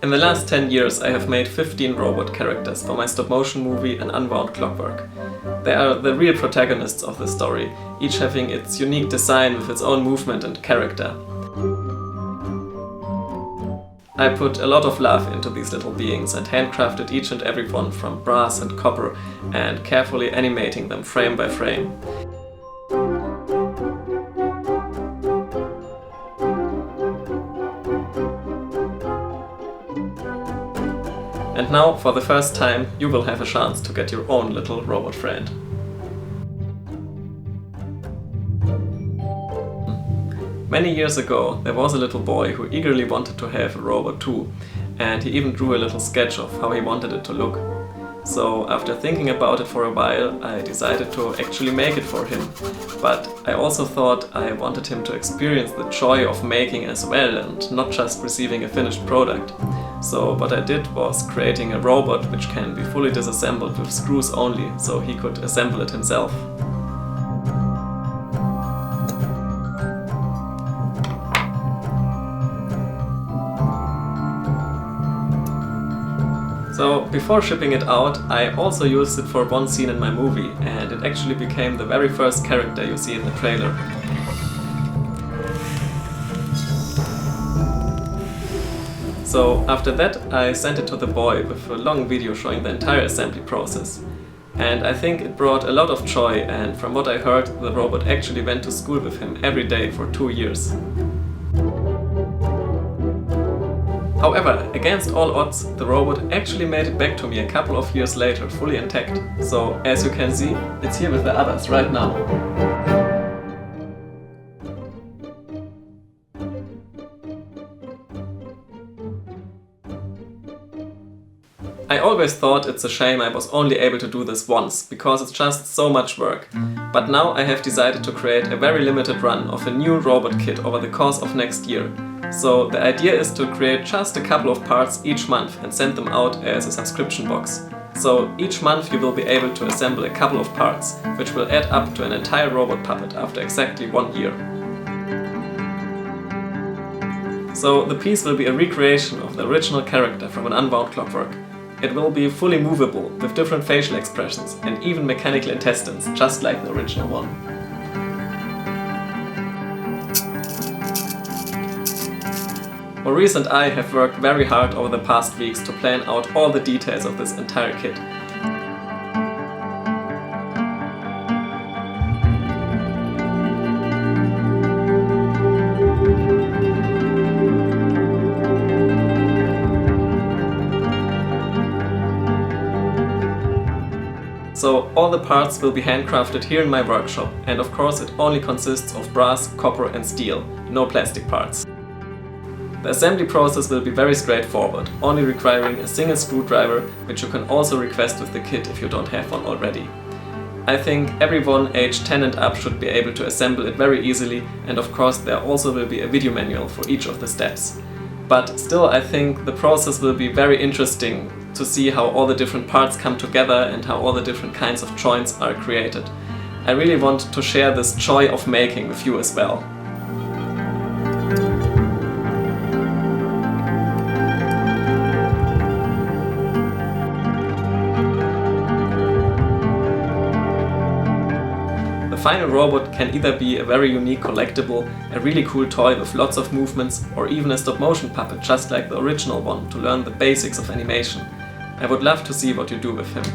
In the last 10 years I have made 15 robot characters for my stop-motion movie An Unwound Clockwork. They are the real protagonists of the story, each having its unique design with its own movement and character. I put a lot of love into these little beings and handcrafted each and every one from brass and copper and carefully animating them frame by frame. And now, for the first time, you will have a chance to get your own little robot friend. Many years ago, there was a little boy who eagerly wanted to have a robot too, and he even drew a little sketch of how he wanted it to look. So, after thinking about it for a while, I decided to actually make it for him. But I also thought I wanted him to experience the joy of making as well and not just receiving a finished product. So what I did was creating a robot which can be fully disassembled with screws only, so he could assemble it himself. So before shipping it out, I also used it for one scene in my movie, and it actually became the very first character you see in the trailer. So after that I sent it to the boy with a long video showing the entire assembly process. And I think it brought a lot of joy, and from what I heard, the robot actually went to school with him every day for 2 years. However, against all odds, the robot actually made it back to me a couple of years later, fully intact. So as you can see, it's here with the others right now. I always thought it's a shame I was only able to do this once, because it's just so much work. But now I have decided to create a very limited run of a new robot kit over the course of next year. So the idea is to create just a couple of parts each month and send them out as a subscription box. So each month you will be able to assemble a couple of parts, which will add up to an entire robot puppet after exactly 1 year. So the piece will be a recreation of the original character from An Unwound Clockwork. It will be fully movable, with different facial expressions and even mechanical intestines, just like the original one. Maurice and I have worked very hard over the past weeks to plan out all the details of this entire kit. So all the parts will be handcrafted here in my workshop, and of course it only consists of brass, copper and steel, no plastic parts. The assembly process will be very straightforward, only requiring a single screwdriver, which you can also request with the kit if you don't have one already. I think everyone aged 10 and up should be able to assemble it very easily, and of course there also will be a video manual for each of the steps. But still, I think the process will be very interesting to see how all the different parts come together and how all the different kinds of joints are created. I really want to share this joy of making with you as well. The final robot can either be a very unique collectible, a really cool toy with lots of movements, or even a stop-motion puppet just like the original one to learn the basics of animation. I would love to see what you do with him.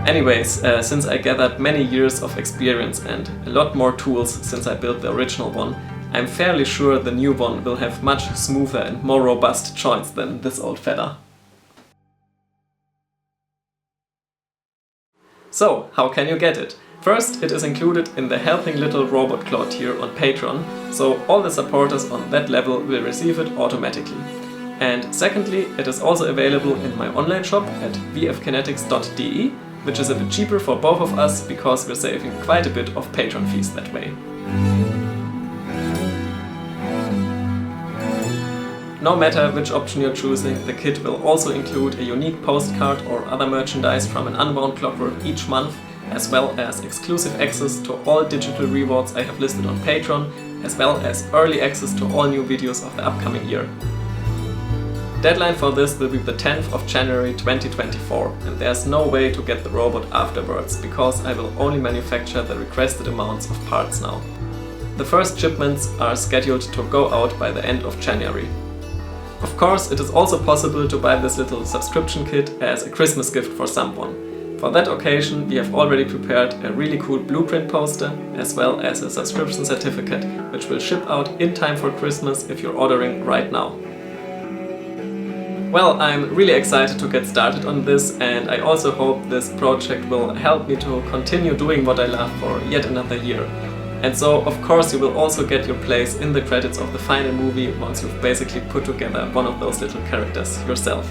Anyways, since I gathered many years of experience and a lot more tools since I built the original one, I'm fairly sure the new one will have much smoother and more robust joints than this old fella. So, how can you get it? First, it is included in the Helping Little Robot Claw tier on Patreon, so all the supporters on that level will receive it automatically. And secondly, it is also available in my online shop at vfkinetics.de, which is a bit cheaper for both of us because we're saving quite a bit of Patreon fees that way. No matter which option you're choosing, the kit will also include a unique postcard or other merchandise from An Unwound Clockwork each month, as well as exclusive access to all digital rewards I have listed on Patreon as well as early access to all new videos of the upcoming year. Deadline for this will be the 10th of January 2024, and there's no way to get the robot afterwards, because I will only manufacture the requested amounts of parts now. The first shipments are scheduled to go out by the end of January. Of course, it is also possible to buy this little subscription kit as a Christmas gift for someone. For that occasion, we have already prepared a really cool blueprint poster, as well as a subscription certificate, which will ship out in time for Christmas if you're ordering right now. Well, I'm really excited to get started on this, and I also hope this project will help me to continue doing what I love for yet another year. And so, of course, you will also get your place in the credits of the final movie once you've basically put together one of those little characters yourself.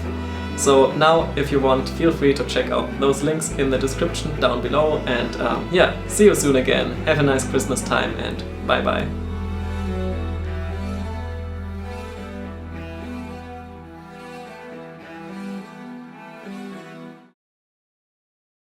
So now, if you want, feel free to check out those links in the description down below, and yeah, see you soon again. Have a nice Christmas time, and bye bye.